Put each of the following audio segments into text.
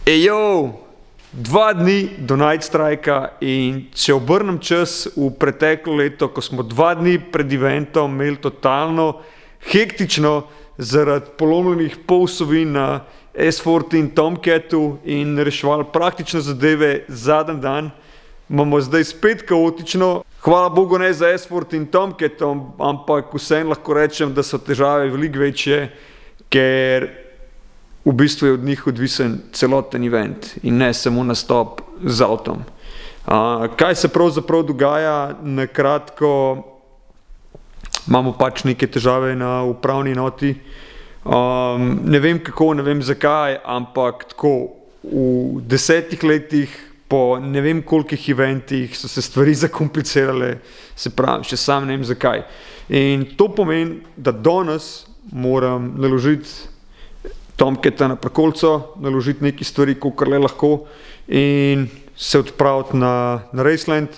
Ejo, 2 dni do Night Strika in če obrnem čas v preteklo leto, ko smo 2 dni pred eventom imeli totalno hektično zaradi polomljenih polsovin na S14 Tomcatu in reševali praktične zadeve zadnji dan, imamo zdaj spet kaotično. Hvala Bogu ne za S14 Tomcatom, ampak vseeno lahko rečem, da so težave veliko večje, ker v bistvu je od njih odvisen celoten event in ne samo nastop z avtom. Kaj se pravzaprav dogaja? Na kratko, imamo pač neke težave na upravni enoti. Ne vem kako, ne vem zakaj, ampak tako v 10 letih po ne vem kolikih eventih so se stvari zakomplicirale, se pravi, še sam ne vem zakaj. In to pomeni, da danes moram naložiti Tomcata na prikolico, naložiti nekaj stvari, kolikor le lahko in se odpraviti na Raceland,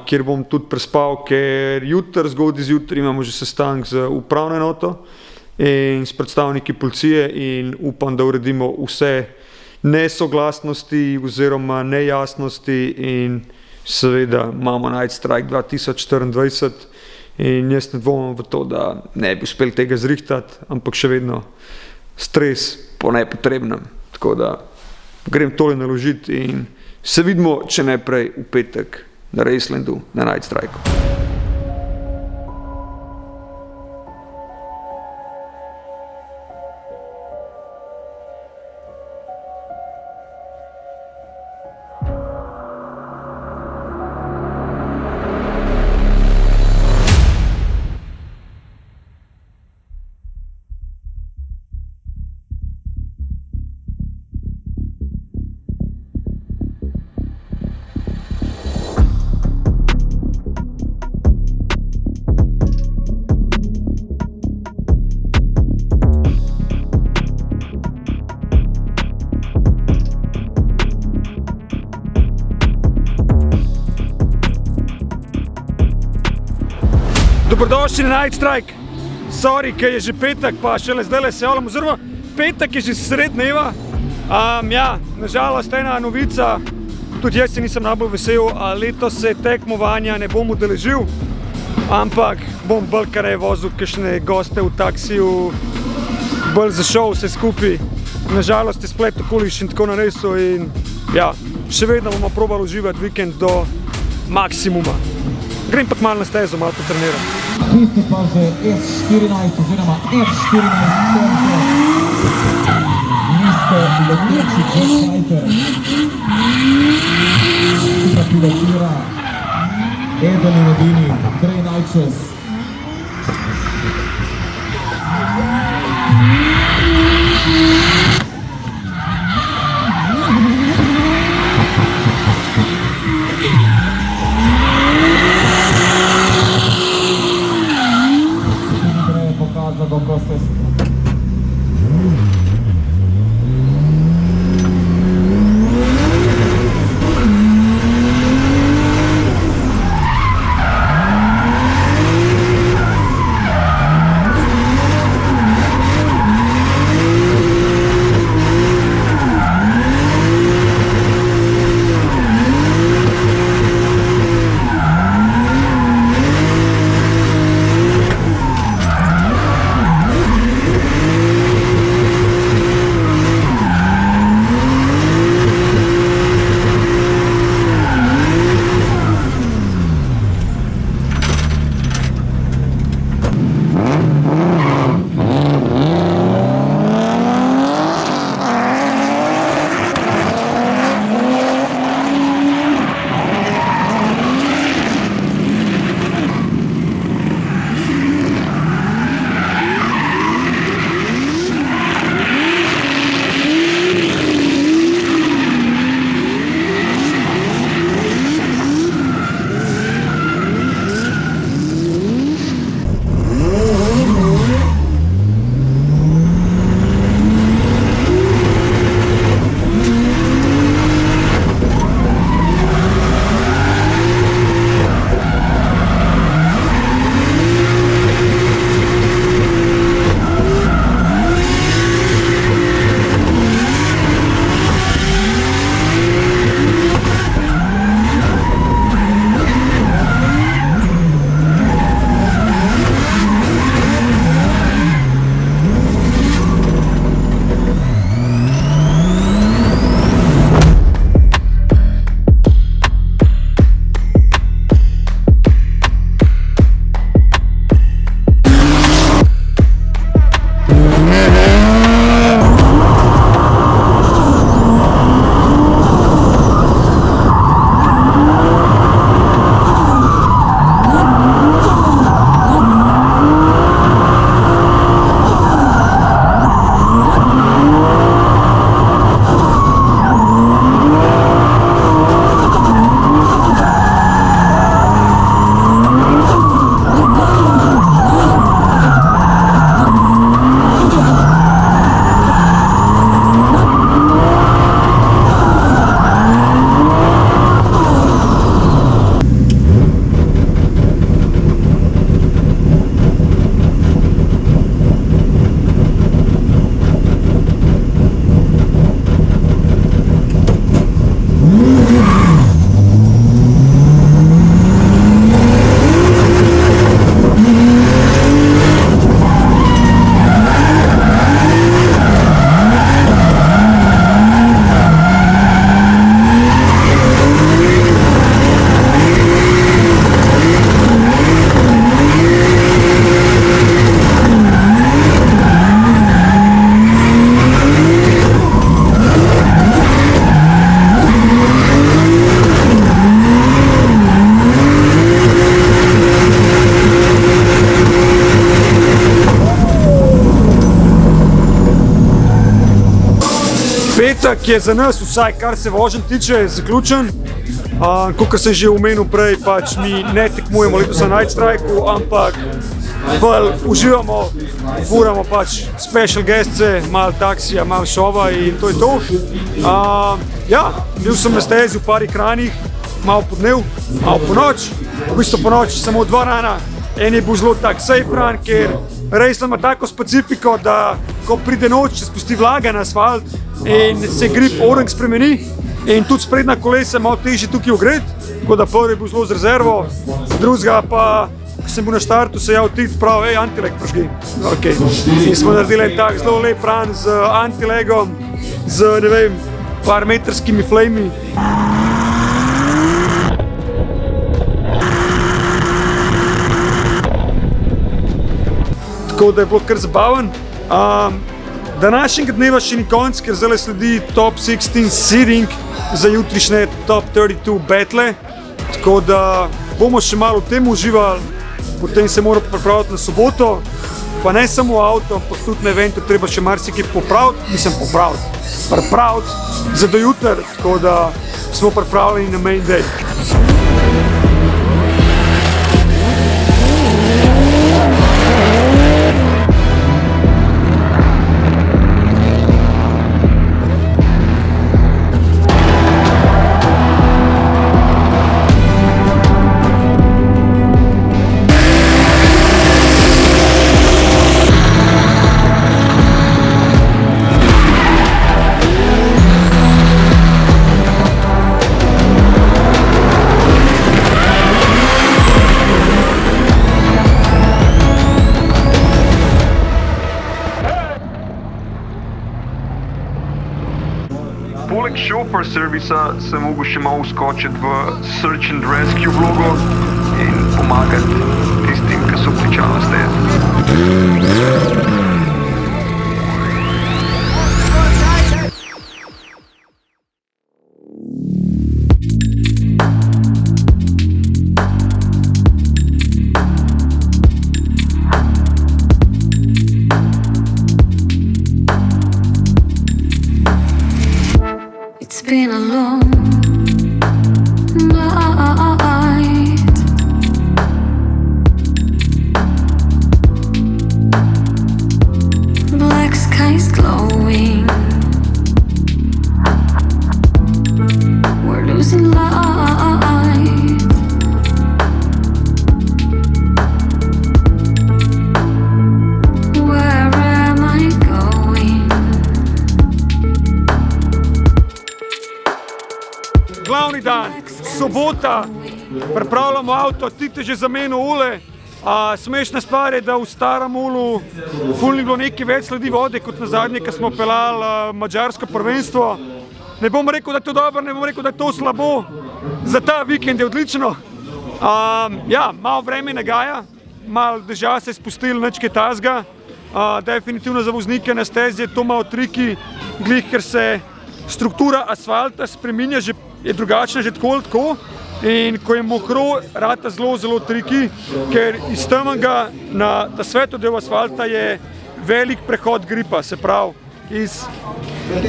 kjer bom tudi prespal, ker zgodaj zjutraj imamo že sestanek z upravno enoto in s predstavniki policije in upam, da uredimo vse nesoglasnosti oziroma nejasnosti in seveda imamo Night Strike 2024 in jaz ne dvomim v to, da ne bi uspeli tega zrihtati, ampak še vedno stres po nepotrebnem, tako da grem tole naložiti in se vidimo, če ne prej v petek na Racelandu, na Night Striku. Dobrodošli na Night Strike. Sorry, ker je že petek, pa šele zdajle se javljam, oziroma petek je že sred dneva. Nažalost ena novica, tudi jaz se nisem najbolj vesel, letos se tekmovanja ne bom udeležil, ampak bom bolj kar vozil kakšne goste v taksiju, bolj za šov vse skupaj. Nažalost je splet okoliščin tako naresel in še vedno bomo probali uživati vikend do maksimuma. Grem pa malo na stezo, malo potreniram. Tisti pa že S14 oziroma F14 niste leteči Jetfighter, ki ga pilotira eden in edini Andrej Najčes. Kako se Petek je za nas, vsaj kar se vožnje tiče, zaključen. Kot sem že omenil prej, pač mi ne tekmujemo letos na Night Strikeu, ampak bolj uživamo, furamo pač special guestce, malo taksija, malo šova in to je to. Ja, bil sem na stezi v parih kranih, malo po dnev, malo po noč, v bistvu po noč samo 2 rana. En je bil zelo tak safe run, ker res ima tako specifiko, da ko pride noč, se spusti vlaga na asfalt in se grip orang spremeni in tudi sprednja kolesa je malo težje tukaj ogret, tako da prvi je bil zelo z rezervo, drugega pa, ko sem bil na štartu, se je Tit prav, antileg prožgi. Okay. In smo naredili en tak zelo lep run z antilegom, z ne vem, par metrskimi flami. Tako da je bilo kar zabaven. Današnjega dneva še ni konc, ker zdaj sledi top 16 seeding za jutrišnje top 32 battle. Tako da bomo še malo v tem uživali, potem se moramo pripraviti na soboto, pa ne samo avto, ampak tudi na eventu treba še marsikaj pripraviti za do jutr, tako da smo pripravljeni na main day. Poleg shopper servisa sem mogel še malo skočiti v search and rescue vlogo in pomagati tistim, ki so pričali na stezi. It's been a long night. Black skies glowing. We're losing light. Where am I going? Glavni dan, sobota, pripravljamo avto, Tit je že zamenil ule. Smešna stvar je, da v starem ulu ful ni bilo nekaj več sledi vode kot na zadnje, ko smo peljali madžarsko prvenstvo. Ne bom rekel, da je to dobro, ne bom rekel, da je to slabo. Za ta vikend je odlično. Ja, malo vreme nagaja, malo dežja se je spustil, nič kaj tazga. Definitivno za voznike na stezi je to malo triki, glih, ker se struktura asfalta spreminja, je drugačna že tako. In ko je mokro, rata zelo triki, ker iz temnega na ta svetlo del asfalta je velik prehod gripa, se pravi, iz,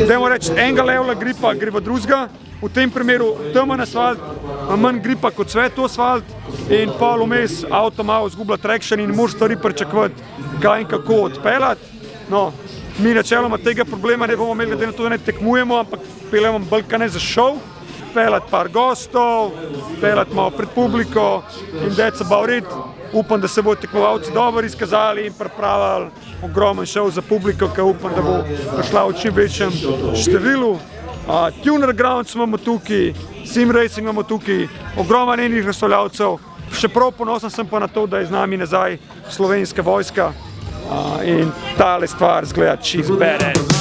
dajmo reči, enega levela gripa gre v drugega. V tem primeru temen asfalt ima manj gripa kot svetlo asfalt in pol vmes avto malo izgublja traction in moraš stvari pričakovati, kaj in kako odpeljati. No, mi načeloma tega problema ne bomo imeli, glede na to, da ne tekmujemo, ampak peljemo balkane za šov, peljati par gostov, peljati malo pred publiko in that's about it. Upam, da se bodo tekmovalci dobro izkazali in pripravili ogromen šov za publiko, ki upam, da bo prišla v čim večjem številu. Tuner Grounds imamo tukaj, Sim Racing imamo tukaj, ogromen enih razstavljavcev. Še prav ponosen sem pa na to, da je z nami nazaj slovenska vojska in tale stvar zgleda čist badass.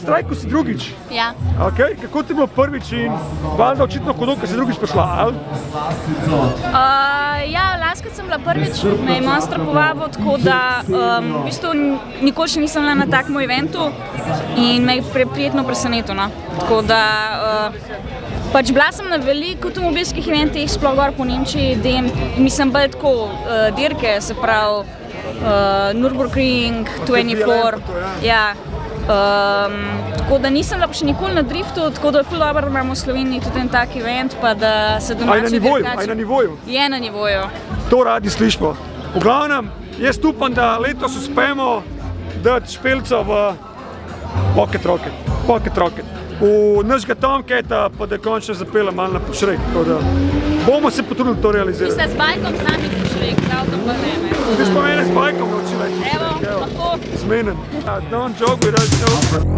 strajku si drugič. Ja. Okay. Kako ti je bilo prvič in valjda očitno hudo, ker si drugič prišla, ali? Ja, lansko sem bila prvič, me je Monster povabil, tako da v bistvu nikoli še nisem bila na takem eventu in me je prijetno presenetil. No. Tako da pač bila sem na veliko avtomobilskih eventih, sploh gor po Nemčiji, mislim bolj tako dirke, se pravi Nürburgring, 24, ja. Tako da nisem bila še nikoli na driftu, tako da je ful dobro, da imamo v Sloveniji tudi en tak event, pa da se domači dirkači... Aj na nivoju? Je na nivoju. To radi slišimo. V glavnem, jaz upam, da letos uspemo dati špelco v Pocket Rocket. V našega Tomcata, pa da končno zapela malo na pošrek, tako da bomo se potrudili to realizirati. Vi ste z bajkom z nami pošrek, prav to pa ne. Ti smo mene z bajkom naučila. Evo, lahko. Zmenen. Don't joke with us, no.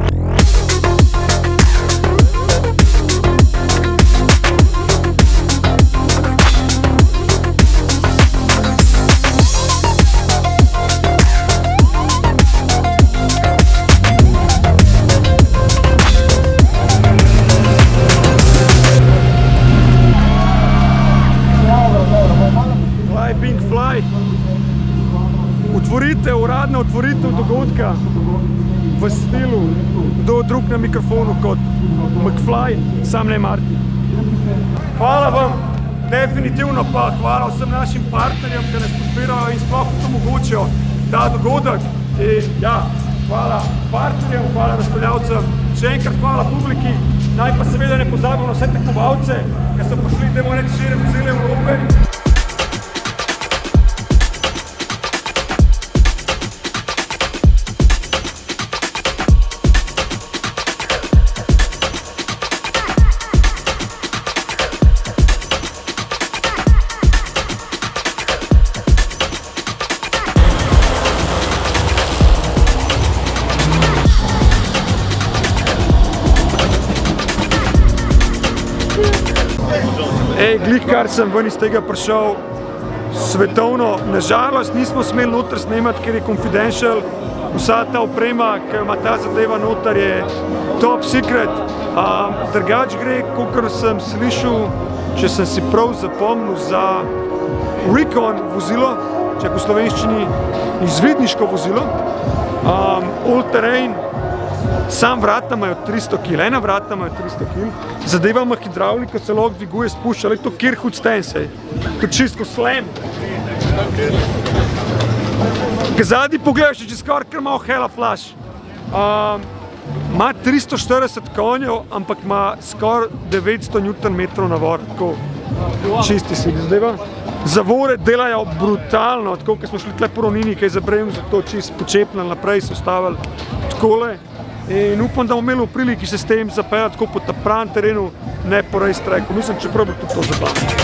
Uradna otvoritev dogodka v stilu kdo drug na mikrofonu kot McFly, sam ne Martin. Hvala vam, definitivno pa hvala vsem našim partnerjem, ki nas podpirajo in sploh omogočijo ta dogodek. In ja, hvala partnerjem, hvala razstavljavcem, še enkrat hvala publiki, naj pa seveda ne pozabimo na vse tekmovalce, ki so prišli širom cele Evrope. Glih kar sem ven iz tega prišel svetovno, nažalost nismo smeli noter snemati, ker je confidential, vsa ta oprema, ki ima ta zadeva noter, je top secret. Drugač gre, kakor sem slišal, če sem si prav zapomnil, za Recon vozilo, če v slovenščini izvidniško vozilo, all terrain. Sam vrata imajo 300 kg, ena vrata imajo 300 kg, zadeva ima hidravliko, se lahko dviguje, spušča, ali to Kirkwood Stance, to čisto slam. Kaj zadnji pogledaš, če skoraj kar malo hella flash. Ima 340 konjev, ampak ima skoraj 900 Nm navor, tako čisti si zadeva. Zavore delajo brutalno, tako ko smo šli tle po ravnini, kaj zabrejim, zato čisto počepnili naprej, so stavili takole. In upam, da bomo imeli v priliki se s tem zapeljati tako po ta pravem terenu, ne po race tracku. Mislim, čeprav bi tudi to zabavno.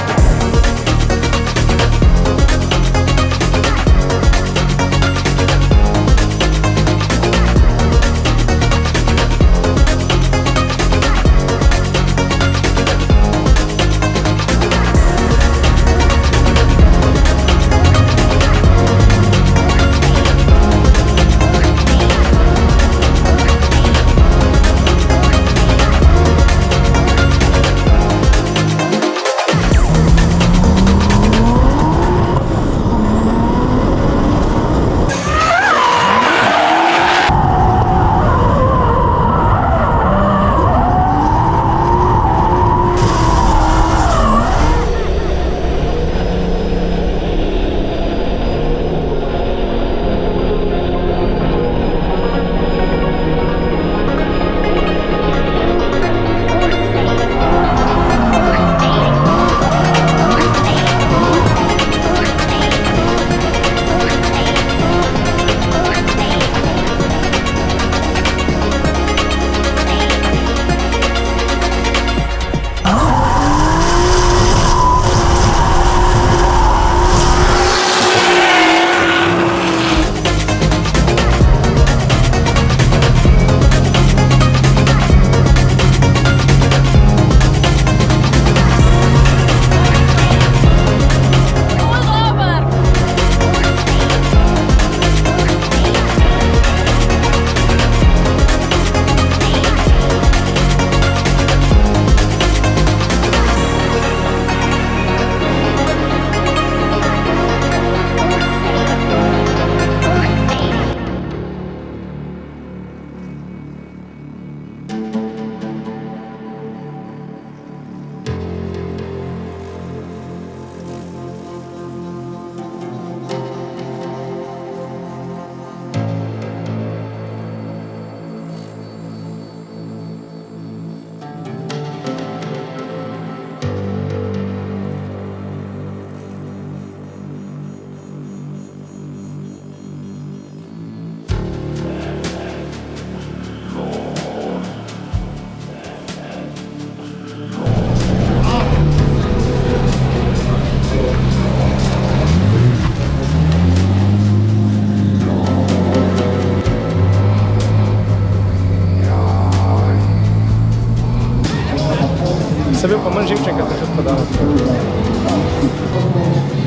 Sem bil pa manj živčen, kad sem šel podal.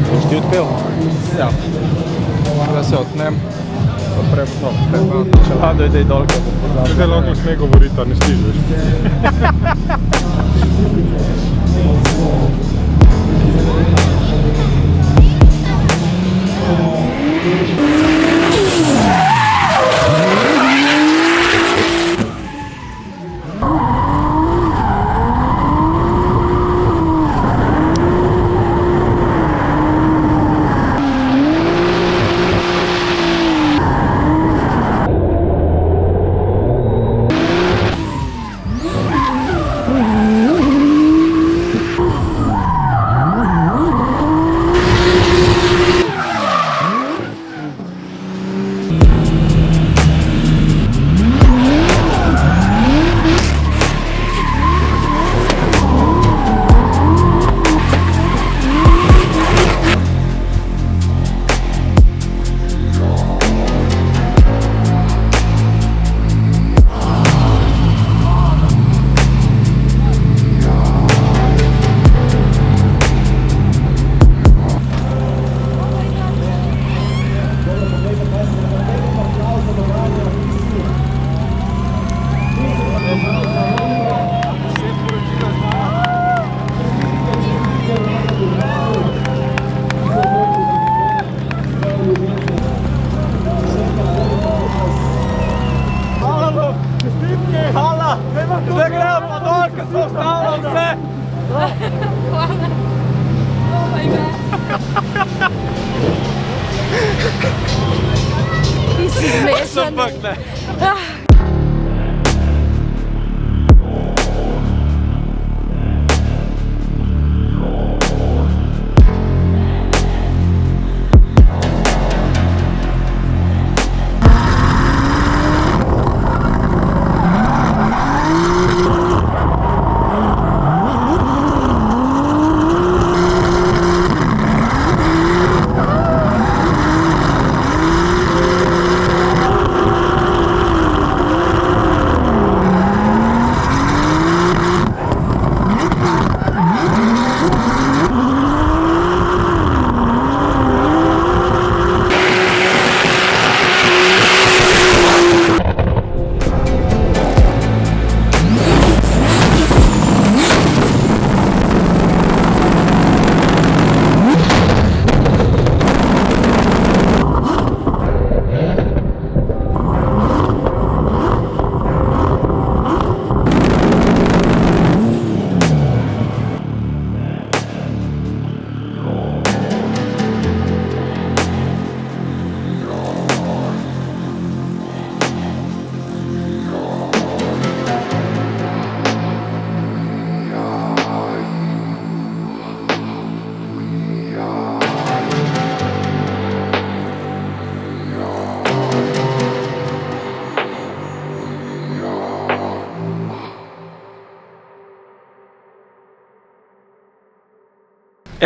Boš ti odpel? Ja. Da se otnem. Čelado je dol, kad bo pozabil. Zdaj lahko sme govoriti, a ne stižeš. Zdaj gremo pa dol, kad smo ustavljali vse. Hvala. Oh my god. Ti si smešan. Sem pak ne.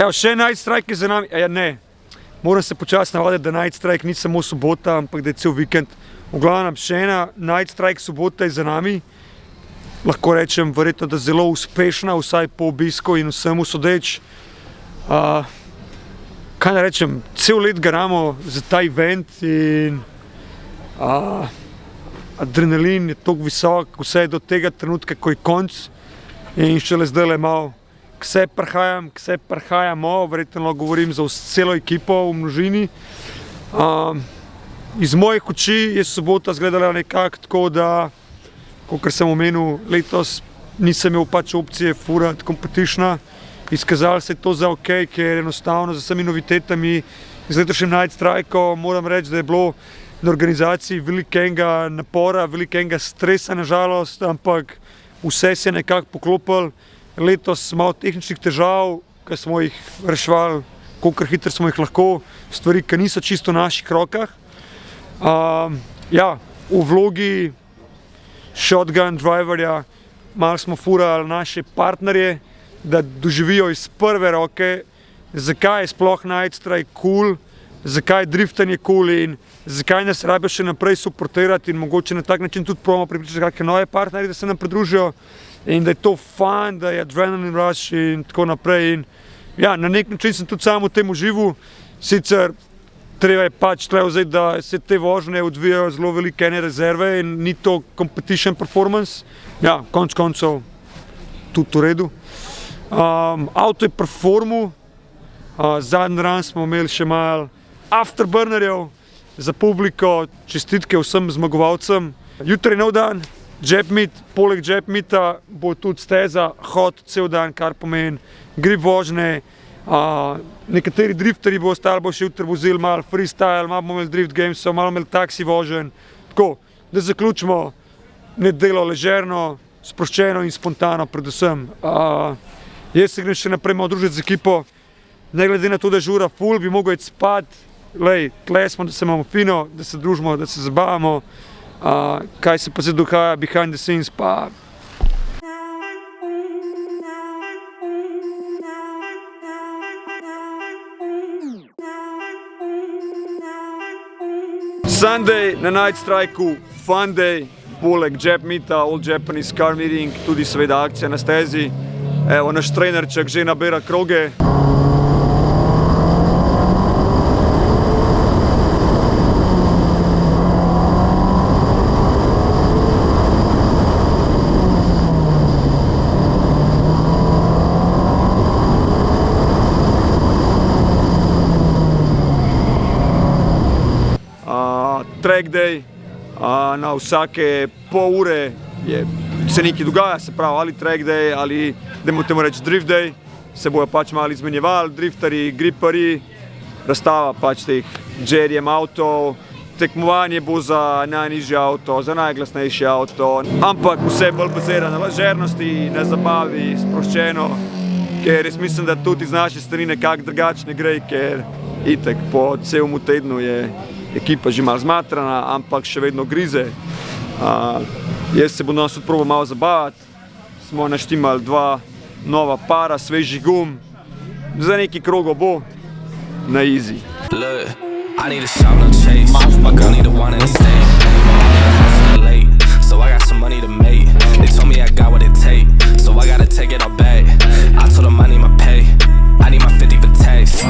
Evo, še Night Strike je za nami, ne, moram se počasi navaditi, da Night Strike ni samo sobota, ampak da je cel vikend. V glavnem, še ena Night Strike sobota je za nami, lahko rečem, verjetno, da zelo uspešna, vsaj po obisku in vsemu sodeč. Kaj ne rečem, cel let garamo za ta event in adrenalin je toliko visok, vse do tega trenutka, ko je konc in šele zdaj le malo kse prihajamo, verjetno govorim za celo ekipo v množini. Iz mojih oči je sobota izgledala nekako tako, da, kakor sem omenil, letos nisem imel pač opcije furati competitiona. Izkazalo se je to za ok, ker enostavno z vsemi novitetami z letošnjim Night Strikeom moram reči, da je bilo na organizaciji velikega napora, velikega stresa na žalost, ampak vse se je nekako poklopilo. Letos malo tehničnih težav, ki smo jih reševali, kolikor hitro smo jih lahko, stvari, ki niso čisto v naših rokah. V vlogi shotgun driverja malo smo furali naše partnerje, da doživijo iz prve roke, zakaj je sploh Night Strike cool, zakaj je driftanje cool in zakaj nas rabijo še naprej suportirati in mogoče na tak način tudi probamo pripričati kakšne nove partnerje, da se nam pridružijo. in da je to fajn, da je adrenalin rush in tako naprej. In, ja, na nek način sem tudi sam v tem užival, sicer treba je pač vzeti, da se te vožnje odvijajo zelo velike ene rezerve in ni to competition performance. Ja, konec koncev tudi v redu. Avto je performal, zadnji dan smo imeli še malo afterburnerjev za publiko, čestitke vsem zmagovalcem. Jutri je nov dan, jab meet, poleg jab meeta bo tudi steza, hod cel dan, kar pomeni grip vožnje. Nekateri drifterji bo ostali, bo še jutri vozili malo freestyle, malo bomo imeli drift games, malo imeli taksi vožen. Tako, da zaključimo nedelo ležerno, sproščeno in spontano predvsem. Jaz se grem še naprej malo družiti z ekipo, ne glede na to, da je žura ful, bi mogel iti spat. Lej, tle smo, da se imamo fino, da se družimo, da se zabavamo. Kaj se pa se dogaja behind the scenes, pa Sunday na Night Strikeu, fun day, poleg jab meeta, All Japanese Car Meeting, tudi seveda akcija na stezi. Evo, naš trenerček že nabira kroge. Track day, na vsake pol ure se nekaj dogaja, se pravi ali track day ali dajmo temu reči drift day, se bojo pač malo izmenjevali, drifterji, griperji, razstava pač teh jerryjem avtov, tekmovanje bo za najnižji avto, za najglasnejši avto, ampak vse bolj bazira na ležernosti, na zabavi, sproščeno, ker jaz mislim, da tudi iz naše strani nekako drugačne gre, ker itek po celemu tednu je ekipa že malo zmatrana, ampak še vedno grize. Jaz se bom danes tudi probal malo zabavati. Smo naštimali 2 nova para, svežih gum. Za neki krogo bo na easy. Look, I need a shot, no chase. My girl need a one and a stay. My mom need a house in the late, so I got some money to make. They told me I got what it take, so I gotta take it all back. I told them I need my pay, I need my 50 for tax.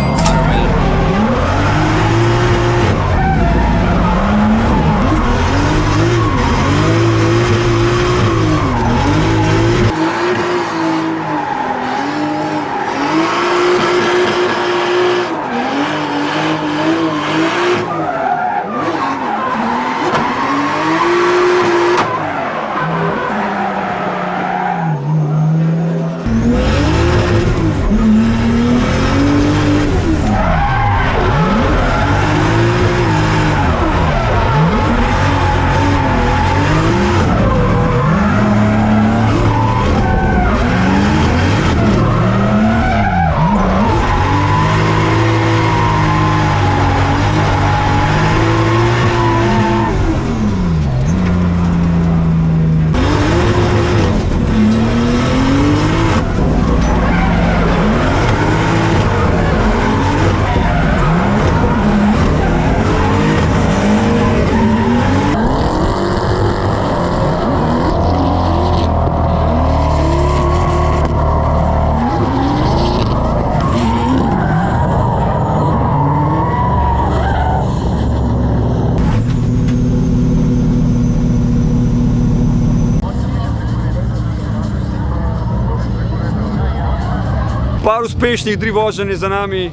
Par uspešnih drift voženj je za nami,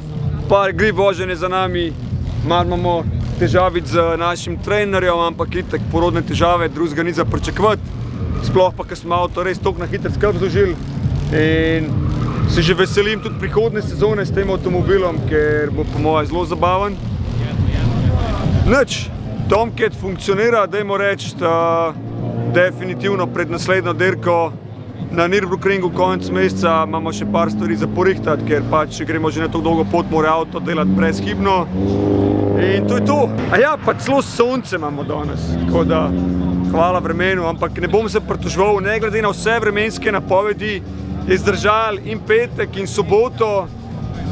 par grip voženj je za nami. Malo imamo težavic z našim trenerjem, ampak itak porodne težave, drugega ni za pričakovati. Sploh pa, ker smo avto res toliko na hitro skrb zložili. In se že veselim tudi prihodne sezone s tem avtomobilom, ker bo po moje zelo zabaven. Nič, Tomcat funkcionira, dajmo reči, definitivno pred naslednjo dirko na Nürburgringu konec meseca imamo še par stvari za porihtati, ker pač gremo že na tako dolgo pot, mora avto delati brezhibno. In to je to. A ja, pa celo sonce imamo danes, tako da hvala vremenu, ampak ne bom se pritoževal, ne glede na vse vremenske napovedi, je zdržal in petek in soboto,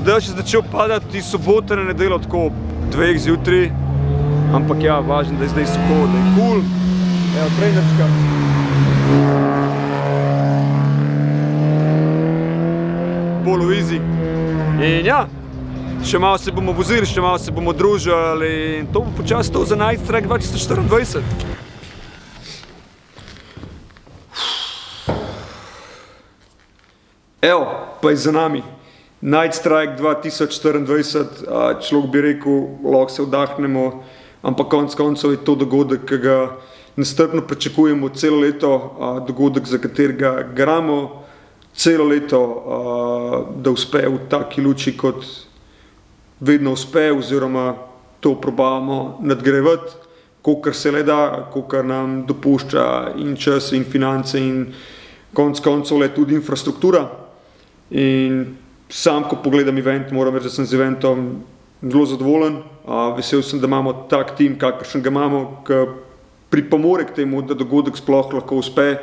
da je začel padati iz sobote na nedeljo tako 2 zjutraj. Ampak ja, važno, da je zdaj suho, da je cool. Evo, trenerčka. bolj v izi. In ja, še malo se bomo vozili, še malo se bomo družili in to bo počasi to za Night Strike 2024. Evo, pa je za nami. Night Strike 2024, človek bi rekel, lahko se vdahnemo, ampak konec koncev je to dogodek, ki ga nestrpno pričakujemo celo leto, dogodek, za katerega garamo celo leto, da uspe v taki luči, kot vedno uspe, oziroma to probavamo nadgrajevati, kolikor se le da, kolikor nam dopušča in čas in finance in konec koncev le tudi infrastruktura. In sam, ko pogledam event, moram reči, da sem z eventom zelo zadovoljen. Vesel sem, da imamo tak tim, kakršen ga imamo, ki pripomore k temu, da dogodek sploh lahko uspe.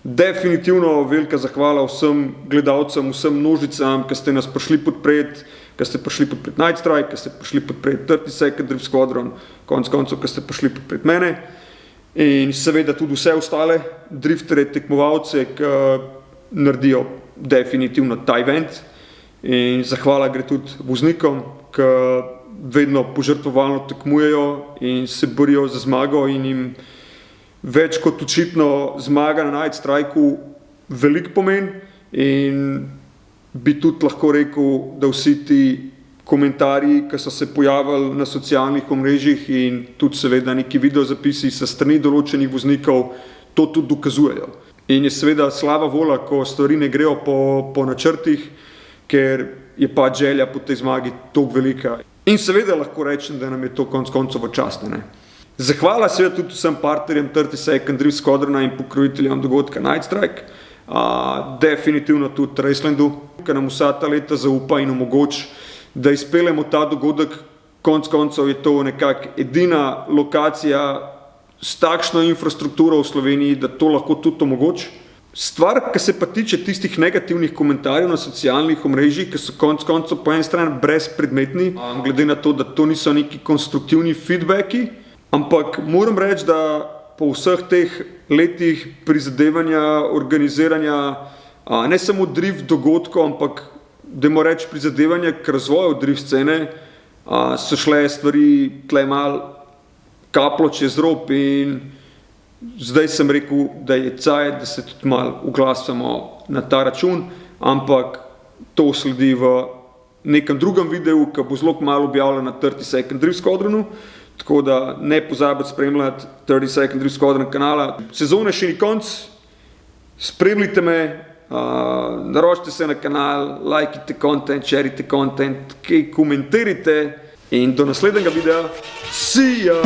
Definitivno velika zahvala vsem gledalcem, vsem množicam, ki ste nas prišli podpreti, ki ste prišli podpreti Night Strike, ki ste prišli podpreti 30 Second Drift Squadron, konec koncev, ki ste prišli podpreti mene in seveda tudi vse ostale driftere, tekmovalce, ki naredijo definitivno ta event. In zahvala gre tudi voznikom, ki vedno požrtvovalno tekmujejo in se borijo za zmago in jim več kot očitno zmaga na Night Strikeu veliko pomeni in bi tudi lahko rekel, da vsi ti komentarji, ki so se pojavili na socialnih omrežjih in tudi seveda neki videozapisi sa strani določenih voznikov, to tudi dokazujejo. In je seveda slaba volja, ko stvari ne grejo po načrtih, ker je pa želja po tej zmagi toliko velika. In seveda lahko rečem, da nam je to konec koncev v čast, ne. Zahvala seveda tudi vsem partnerjem 30 Second Drift Squadrona in pokroviteljem dogodka Night Strike, definitivno tudi Racelandu, ki nam vsa ta leta zaupa in omogoči, da izpeljemo ta dogodek. Konec koncev je to nekako edina lokacija s takšno infrastrukturo v Sloveniji, da to lahko tudi omogoči. Stvar, ki se pa tiče tistih negativnih komentarjev na socialnih omrežjih, ki so konec koncev po eni strani brezpredmetni, glede na to, da to niso neki konstruktivni feedbacki, ampak moram reči, da po vseh teh letih prizadevanja, organiziranja, ne samo drift dogodkov, ampak dajmo reči prizadevanja k razvoju drift scene, so šle stvari tle malo kaplo čez rob in zdaj sem rekel, da je cajt, da se tudi malo oglasimo na ta račun, ampak to sledi v nekem drugem videu, ki bo zelo malo objavljen na 30 Second Drift Squadronu, tako da ne pozabiti spremljati 30 Second Drift Squadron kanala. Sezone še ni konc, spremljite me, naročite se na kanal, lajkite content, šerite content, kaj komentirajte in do naslednjega videa. See ya!